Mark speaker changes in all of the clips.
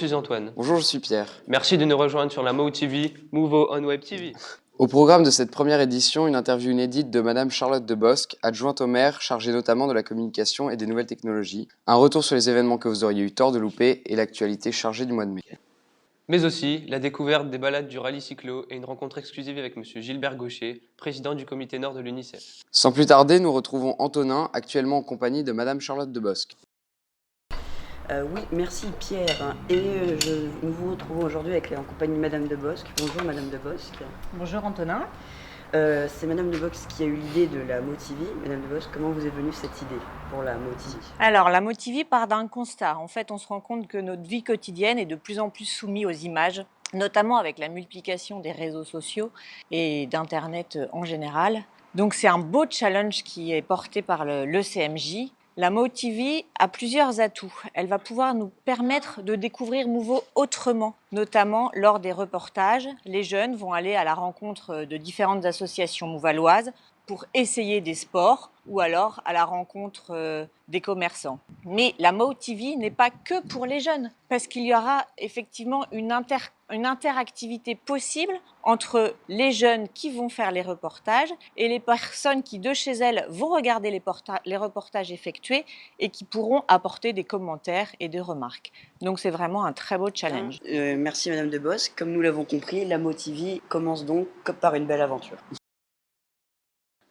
Speaker 1: suis Antoine.
Speaker 2: Bonjour, je suis Pierre.
Speaker 1: Merci de nous rejoindre sur la Mo TV, Mouvo on Web TV.
Speaker 2: Au programme de cette première édition, une interview inédite de Madame Charlotte Debosc, adjointe au maire, chargée notamment de la communication et des nouvelles technologies, un retour sur les événements que vous auriez eu tort de louper et l'actualité chargée du mois de mai.
Speaker 1: Mais aussi la découverte des balades du rallye cyclo et une rencontre exclusive avec Monsieur Gilbert Gaucher, président du comité nord de l'UNICEF.
Speaker 2: Sans plus tarder, nous retrouvons Antonin, actuellement en compagnie de Madame Charlotte Debosc.
Speaker 3: Oui, merci Pierre. Nous vous retrouvons aujourd'hui en compagnie de Madame Debosc. Bonjour Madame Debosc.
Speaker 4: Bonjour Antonin.
Speaker 3: C'est Madame Debosc qui a eu l'idée de la Mo TV. Madame Debosc, comment vous est venue cette idée pour la Mo TV?
Speaker 4: Alors la Mo TV part d'un constat. En fait, on se rend compte que notre vie quotidienne est de plus en plus soumise aux images, notamment avec la multiplication des réseaux sociaux et d'Internet en général. Donc c'est un beau challenge qui est porté par le CMJ. La Mo TV a plusieurs atouts. Elle va pouvoir nous permettre de découvrir Mouvo autrement, notamment lors des reportages. Les jeunes vont aller à la rencontre de différentes associations mouvalloises pour essayer des sports ou alors à la rencontre des commerçants. Mais la Mo TV n'est pas que pour les jeunes, parce qu'il y aura effectivement une interactivité possible entre les jeunes qui vont faire les reportages et les personnes qui, de chez elles, vont regarder les reportages effectués et qui pourront apporter des commentaires et des remarques. Donc c'est vraiment un très beau challenge.
Speaker 3: Merci Madame Debosc. Comme nous l'avons compris, la Mo TV commence donc comme par une belle aventure.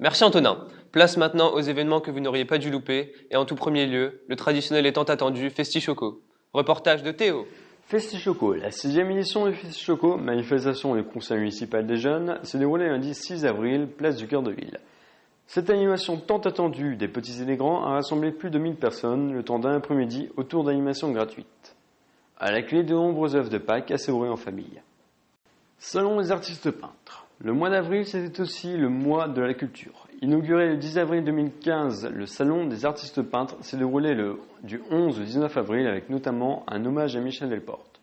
Speaker 1: Merci Antonin. Place maintenant aux événements que vous n'auriez pas dû louper et en tout premier lieu, le traditionnel et tant attendu Festi-Choco. Reportage de Théo.
Speaker 5: Festi-Choco, la 6e édition du Festi-Choco, manifestation du Conseil municipal des jeunes, s'est déroulée lundi 6 avril, place du cœur de ville. Cette animation tant attendue des petits et des grands a rassemblé plus de 1000 personnes le temps d'un après-midi autour d'animations gratuites. À la clé, de nombreuses œuvres de Pâques à savourer en famille. Selon les artistes peintres, le mois d'avril, c'était aussi le mois de la culture. Inauguré le 10 avril 2015, le Salon des artistes peintres s'est déroulé du 11 au 19 avril avec notamment un hommage à Michel Delporte.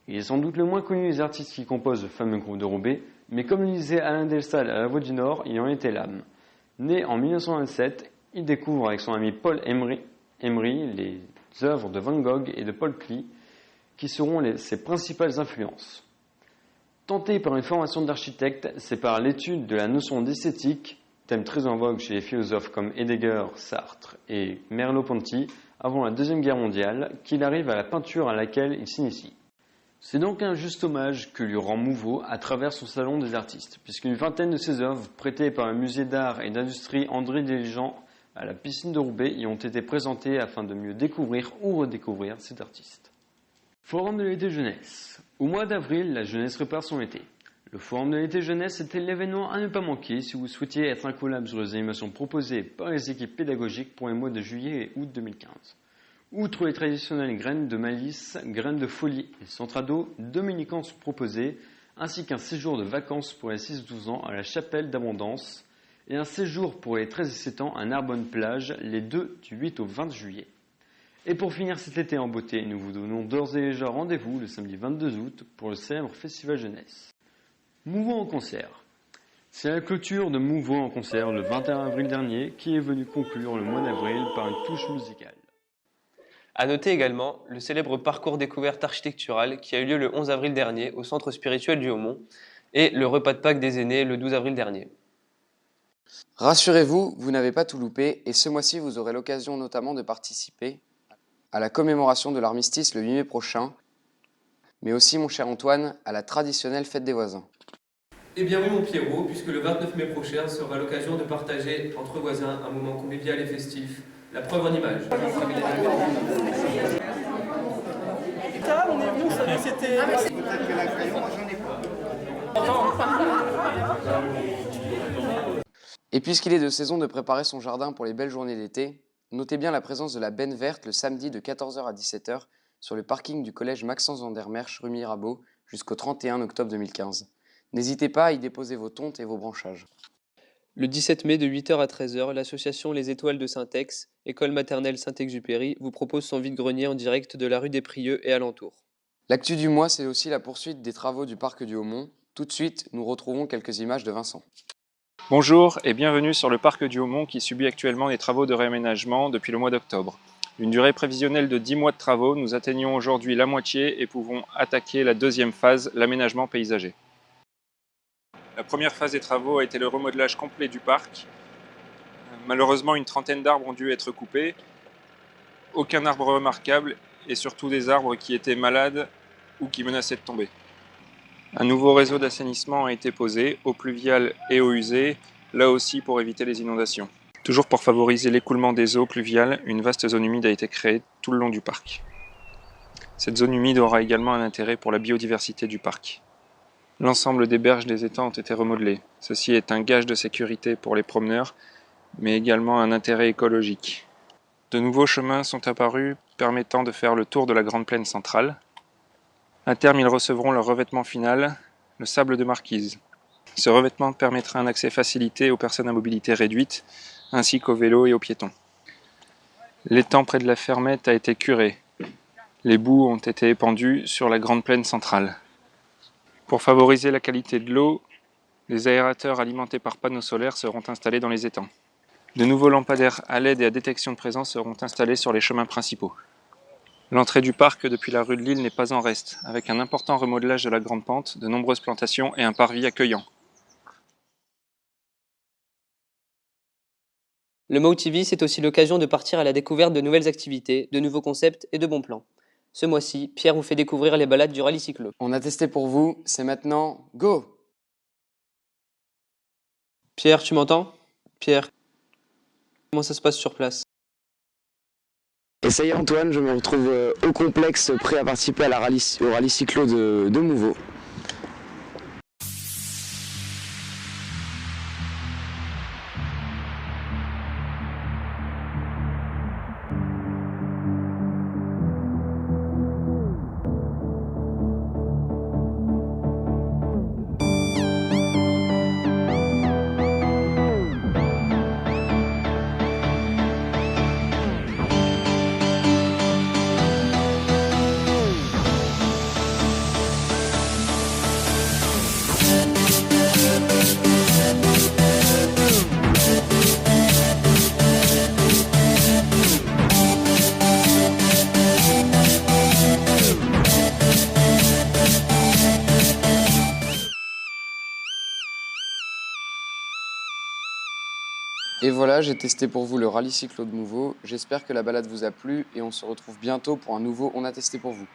Speaker 5: Il est sans doute le moins connu des artistes qui composent le fameux groupe de Roubaix, mais comme le disait Alain Delsalle à La Voix du Nord, il en était l'âme. Né en 1927, il découvre avec son ami Paul Emery les œuvres de Van Gogh et de Paul Klee, qui seront ses principales influences. Tenté par une formation d'architecte, c'est par l'étude de la notion d'esthétique, thème très en vogue chez les philosophes comme Heidegger, Sartre et Merleau-Ponty, avant la Deuxième Guerre mondiale, qu'il arrive à la peinture à laquelle il s'initie. C'est donc un juste hommage que lui rend Mouvo à travers son salon des artistes, puisqu'une vingtaine de ses œuvres, prêtées par le musée d'art et d'industrie André Diligent à la piscine de Roubaix, y ont été présentées afin de mieux découvrir ou redécouvrir cet artiste. Forum de l'été jeunesse. Au mois d'avril, la jeunesse prépare son été. Le Forum de l'été jeunesse était l'événement à ne pas manquer si vous souhaitiez être incollable sur les animations proposées par les équipes pédagogiques pour les mois de juillet et août 2015. Outre les traditionnelles graines de malice, graines de folie et centre-ado, 2 mini-camps sont proposés, ainsi qu'un séjour de vacances pour les 6-12 ans à la chapelle d'Abondance et un séjour pour les 13 et 7 ans à Narbonne-Plage les 2 du 8 au 20 juillet. Et pour finir cet été en beauté, nous vous donnons d'ores et déjà rendez-vous le samedi 22 août pour le célèbre Festival Jeunesse. Mouvo en concert. C'est la clôture de Mouvo en concert le 21 avril dernier qui est venu conclure le mois d'avril par une touche musicale.
Speaker 1: À noter également le célèbre parcours découverte architecturale qui a eu lieu le 11 avril dernier au Centre spirituel du Haut-Mont et le repas de Pâques des aînés le 12 avril dernier.
Speaker 2: Rassurez-vous, vous n'avez pas tout loupé et ce mois-ci, vous aurez l'occasion notamment de participer à la commémoration de l'armistice le 8 mai prochain, mais aussi, mon cher Antoine, à la traditionnelle fête des voisins.
Speaker 1: Eh bien oui mon Pierrot, puisque le 29 mai prochain sera l'occasion de partager entre voisins un moment convivial et festif, la preuve en image.
Speaker 6: Ça, on est venu, vous savez, c'était...
Speaker 2: Et puisqu'il est de saison de préparer son jardin pour les belles journées d'été, notez bien la présence de la benne verte le samedi de 14 h à 17 h sur le parking du collège Maxence Vandermerch rue Mirabeau jusqu'au 31 octobre 2015. N'hésitez pas à y déposer vos tontes et vos branchages.
Speaker 1: Le 17 mai de 8 h à 13 h, l'association Les Étoiles de Saint-Ex, école maternelle Saint-Exupéry, vous propose son vide-grenier en direct de la rue des Prieux et alentours.
Speaker 2: L'actu du mois, c'est aussi la poursuite des travaux du parc du Haut-Mont. Tout de suite, nous retrouvons quelques images de Vincent.
Speaker 7: Bonjour et bienvenue sur le parc du Haut-Mont qui subit actuellement des travaux de réaménagement depuis le mois d'octobre. D'une durée prévisionnelle de 10 mois de travaux, nous atteignons aujourd'hui la moitié et pouvons attaquer la deuxième phase, l'aménagement paysager. La première phase des travaux a été le remodelage complet du parc. Malheureusement, une trentaine d'arbres ont dû être coupés. Aucun arbre remarquable et surtout des arbres qui étaient malades ou qui menaçaient de tomber. Un nouveau réseau d'assainissement a été posé, eau pluviale et eau usée, là aussi pour éviter les inondations. Toujours pour favoriser l'écoulement des eaux pluviales, une vaste zone humide a été créée tout le long du parc. Cette zone humide aura également un intérêt pour la biodiversité du parc. L'ensemble des berges des étangs ont été remodelés. Ceci est un gage de sécurité pour les promeneurs, mais également un intérêt écologique. De nouveaux chemins sont apparus permettant de faire le tour de la grande plaine centrale. À terme, ils recevront leur revêtement final, le sable de marquise. Ce revêtement permettra un accès facilité aux personnes à mobilité réduite, ainsi qu'aux vélos et aux piétons. L'étang près de la fermette a été curé. Les boues ont été épandues sur la grande plaine centrale. Pour favoriser la qualité de l'eau, des aérateurs alimentés par panneaux solaires seront installés dans les étangs. De nouveaux lampadaires à LED et à détection de présence seront installés sur les chemins principaux. L'entrée du parc depuis la rue de Lille n'est pas en reste, avec un important remodelage de la grande pente, de nombreuses plantations et un parvis accueillant.
Speaker 1: Le MOU TV, c'est aussi l'occasion de partir à la découverte de nouvelles activités, de nouveaux concepts et de bons plans. Ce mois-ci, Pierre vous fait découvrir les balades du rallye cyclo.
Speaker 2: On a testé pour vous, c'est maintenant go!
Speaker 1: Pierre, tu m'entends? Pierre, comment ça se passe sur place?
Speaker 2: Et ça y est Antoine, je me retrouve au complexe prêt à participer au rallye cyclo de Mouveau. Et voilà, j'ai testé pour vous le rallye cyclo de Mouveau. J'espère que la balade vous a plu et on se retrouve bientôt pour un nouveau On a testé pour vous.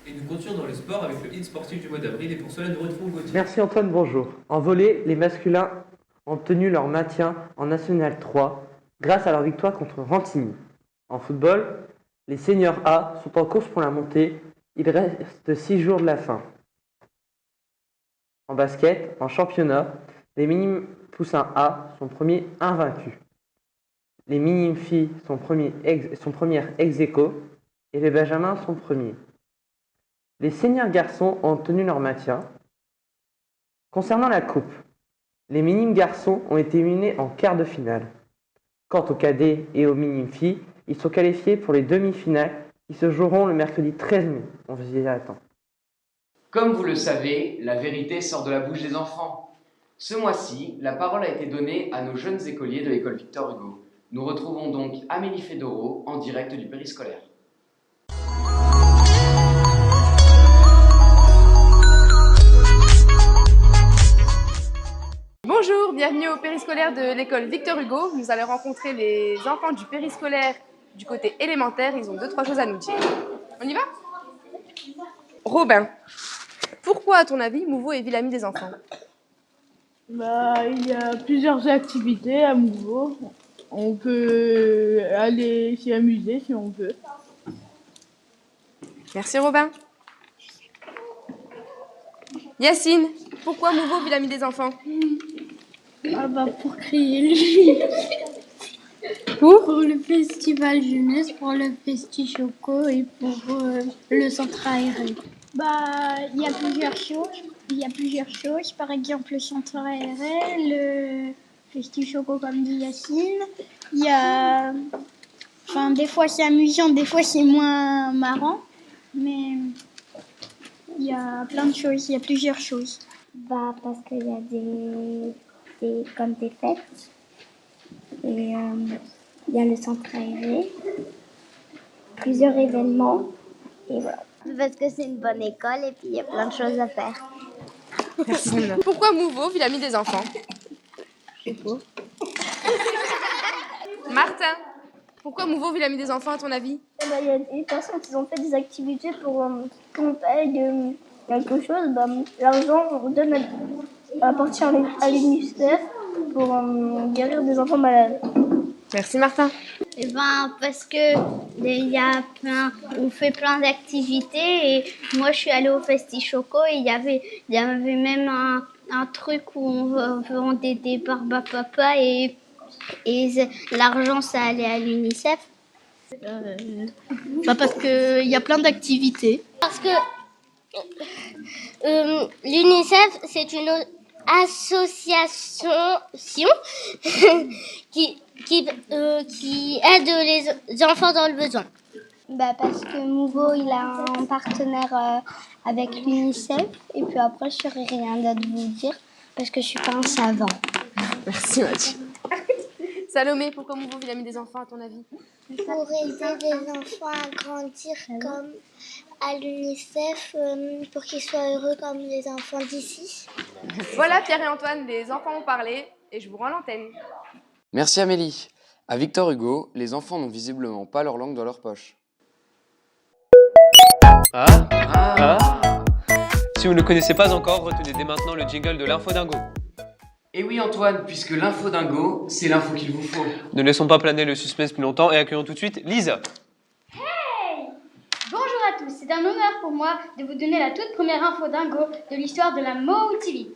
Speaker 1: Et nous continuons dans le sport avec le hit sportif du mois d'avril et pour cela nous retrouvons Gauthier.
Speaker 8: Merci Antoine, bonjour. En volley, les masculins ont obtenu leur maintien en National 3 grâce à leur victoire contre Rantigny. En football, les seniors A sont en course pour la montée. Il reste 6 jours de la fin. En basket, en championnat, les minimes poussins A sont premiers invaincus. Les minimes filles sont premières ex aequo et les benjamins sont premiers. Les seniors garçons ont obtenu leur maintien. Concernant la coupe, les minimes garçons ont été éliminés en quart de finale. Quant aux cadets et aux minimes filles, ils sont qualifiés pour les demi-finales qui se joueront le mercredi 13 mai. On vous y attend.
Speaker 2: Comme vous le savez, la vérité sort de la bouche des enfants. Ce mois-ci, la parole a été donnée à nos jeunes écoliers de l'école Victor Hugo. Nous retrouvons donc Amélie Fédoro en direct du périscolaire.
Speaker 9: Bonjour, bienvenue au périscolaire de l'école Victor Hugo. Nous allons rencontrer les enfants du périscolaire du côté élémentaire. Ils ont 2-3 choses à nous dire. On y va? Robin, pourquoi à ton avis Mouveau est ville amie des enfants?
Speaker 6: Il y a plusieurs activités à Mouveau. On peut aller s'y amuser si on veut.
Speaker 9: Merci Robin. Yacine, pourquoi Mouveau ville amie des enfants?
Speaker 10: Pour créer le film. Pour le festival jeunesse, pour le festi choco et pour le centre aéré. Il y a plusieurs choses. Par exemple, le centre aéré, le festi choco comme dit Yacine. Il y a... des fois c'est amusant, des fois c'est moins marrant. Mais il y a plein de choses, il y a plusieurs choses.
Speaker 11: Parce qu'il y a des fêtes. Et
Speaker 10: Il y a le centre aéré, plusieurs événements, et voilà. Parce que c'est une bonne école et puis il y a plein de choses à faire.
Speaker 9: Merci Nona. Pourquoi Mouveau, Ville-Amie des enfants?
Speaker 10: Je sais pas.
Speaker 9: Martin, pourquoi Mouveau, Ville-Amie des enfants à ton avis?
Speaker 10: Il y a des personnes qui ont fait des activités pour qu'on paye quelque chose. L'argent, on donne appartient à l'UNICEF pour guérir des enfants malades.
Speaker 9: Merci Martin.
Speaker 10: Eh ben, parce que on fait plein d'activités et moi je suis allée au Festi Choco et il y avait même un truc où on vendait des barbes à papa et l'argent ça allait à l'UNICEF.
Speaker 11: Parce qu'il y a plein d'activités.
Speaker 10: Parce que l'UNICEF c'est une association qui aide les enfants dans le besoin. Parce que Mouveau il a un partenaire avec l'UNICEF et puis après je ne saurais rien d'autre vous dire parce que je suis pas un savant.
Speaker 9: Merci Mathieu. Salomé, pourquoi Mouveau, Ville-Amie des enfants à ton avis?
Speaker 10: Pour aider les enfants à grandir comme à l'UNICEF pour qu'ils soient heureux comme les enfants d'ici.
Speaker 9: Voilà Pierre et Antoine, les enfants ont parlé et je vous rends l'antenne.
Speaker 2: Merci Amélie. À Victor Hugo, les enfants n'ont visiblement pas leur langue dans leur poche.
Speaker 1: Si vous ne le connaissez pas encore, retenez dès maintenant le jingle de l'Info Dingo.
Speaker 2: Et oui Antoine, puisque l'info dingo, c'est l'info qu'il vous faut.
Speaker 1: Ne laissons pas planer le suspense plus longtemps et accueillons tout de suite Lisa.
Speaker 12: Hey! Bonjour à tous, c'est un honneur pour moi de vous donner la toute première info dingo de l'histoire de la Mo TV.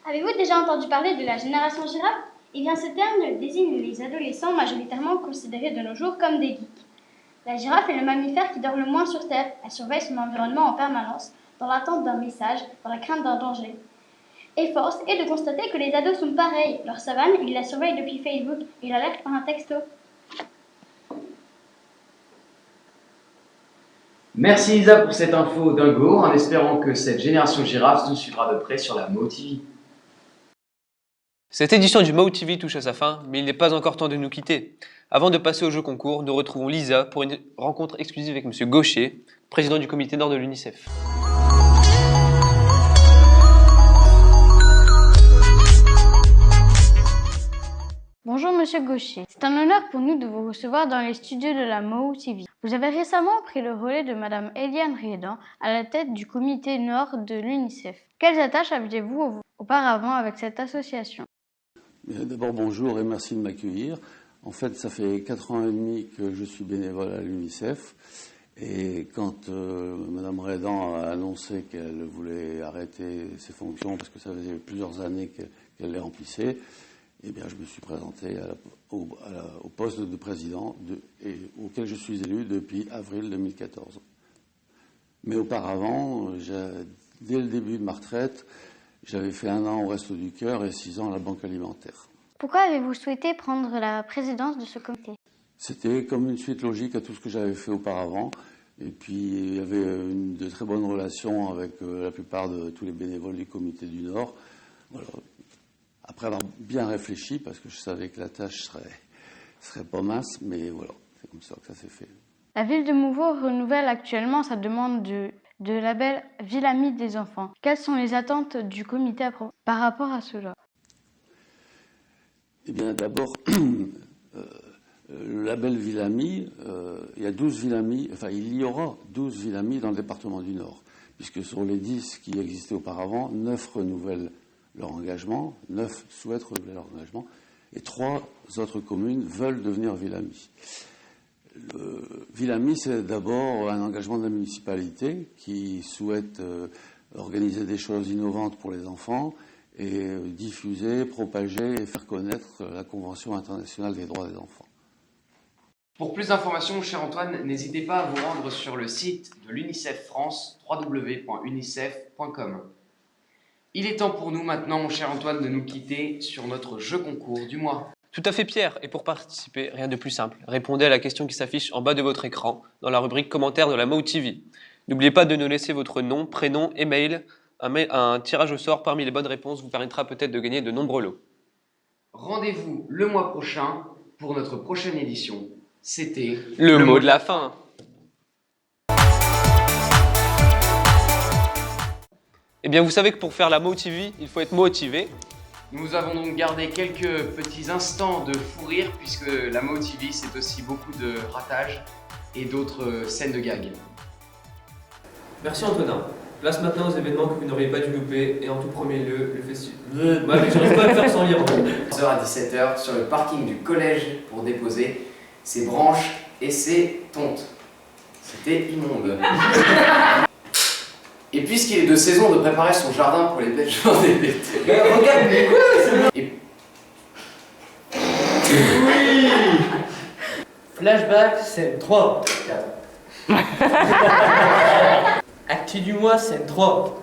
Speaker 12: Avez-vous déjà entendu parler de la génération girafe? Eh bien ce terme désigne les adolescents majoritairement considérés de nos jours comme des geeks. La girafe est le mammifère qui dort le moins sur Terre. Elle surveille son environnement en permanence, dans l'attente d'un message, dans la crainte d'un danger. Et force est de constater que les ados sont pareils. Leur savane, ils la surveillent depuis Facebook et l'alertent par un texto.
Speaker 2: Merci Lisa pour cette info dingo, en espérant que cette génération girafe nous suivra de près sur la Mo TV.
Speaker 1: Cette édition du Mo TV touche à sa fin, mais il n'est pas encore temps de nous quitter. Avant de passer au jeu concours, nous retrouvons Lisa pour une rencontre exclusive avec M. Gaucher, président du comité nord de l'UNICEF.
Speaker 12: Bonjour Monsieur Gaucher, c'est un honneur pour nous de vous recevoir dans les studios de la Mo TV. Vous avez récemment pris le relais de Madame Eliane Riedan à la tête du comité Nord de l'UNICEF. Quelles attaches aviez-vous auparavant avec cette association?
Speaker 13: D'abord bonjour et merci de m'accueillir. En fait, ça fait 4 ans et demi que je suis bénévole à l'UNICEF. Et quand Madame Riedan a annoncé qu'elle voulait arrêter ses fonctions, parce que ça faisait plusieurs années qu'elle les remplissait, eh bien, je me suis présenté au poste de président auquel je suis élu depuis avril 2014. Mais auparavant, dès le début de ma retraite, j'avais fait 1 an au Resto du Cœur et 6 ans à la Banque Alimentaire.
Speaker 12: Pourquoi avez-vous souhaité prendre la présidence de ce comité?
Speaker 13: C'était comme une suite logique à tout ce que j'avais fait auparavant. Et puis, il y avait de très bonnes relations avec la plupart de tous les bénévoles du comité du Nord. Voilà. Après avoir bien réfléchi, parce que je savais que la tâche serait pas mince, mais voilà, c'est comme ça que ça s'est fait.
Speaker 12: La ville de Mouveau renouvelle actuellement sa demande de label Ville-Amie des enfants. Quelles sont les attentes du comité par rapport à cela?
Speaker 13: Eh bien, d'abord, le label Ville-Amie, il y a 12 Ville-Amies, enfin, il y aura 12 Ville-Amies dans le département du Nord, puisque sur les 10 qui existaient auparavant, 9 renouvellent leur engagement, 9 souhaitent renouveler leur engagement, et 3 autres communes veulent devenir Ville-Amie. Ville-Amie, c'est d'abord un engagement de la municipalité qui souhaite organiser des choses innovantes pour les enfants et diffuser, propager et faire connaître la Convention internationale des droits des enfants.
Speaker 2: Pour plus d'informations, cher Antoine, n'hésitez pas à vous rendre sur le site de l'UNICEF France, www.unicef.com. Il est temps pour nous maintenant, mon cher Antoine, de nous quitter sur notre jeu concours du mois.
Speaker 1: Tout à fait Pierre, et pour participer, rien de plus simple. Répondez à la question qui s'affiche en bas de votre écran, dans la rubrique commentaires de la Mo TV. N'oubliez pas de nous laisser votre nom, prénom et mail. Un tirage au sort parmi les bonnes réponses vous permettra peut-être de gagner de nombreux lots.
Speaker 2: Rendez-vous le mois prochain pour notre prochaine édition, c'était
Speaker 1: Le mot de la fin. Eh bien, vous savez que pour faire la MoTV, il faut être motivé.
Speaker 2: Nous avons donc gardé quelques petits instants de fou rire puisque la MoTV c'est aussi beaucoup de ratage et d'autres scènes de gag.
Speaker 1: Merci Antonin. Place maintenant aux événements que vous n'auriez pas dû louper et en tout premier lieu, le festival. J'arrive pas à le faire sans lire.
Speaker 2: 15h à 17h sur le parking du collège pour déposer ses branches et ses tontes. C'était immonde. Et puisqu'il est de saison de préparer son jardin pour les belles journées d'été.
Speaker 8: Regarde, mais quoi
Speaker 2: Oui.
Speaker 8: Flashback, scène 3.
Speaker 2: 4.
Speaker 8: Actu du mois, scène 3.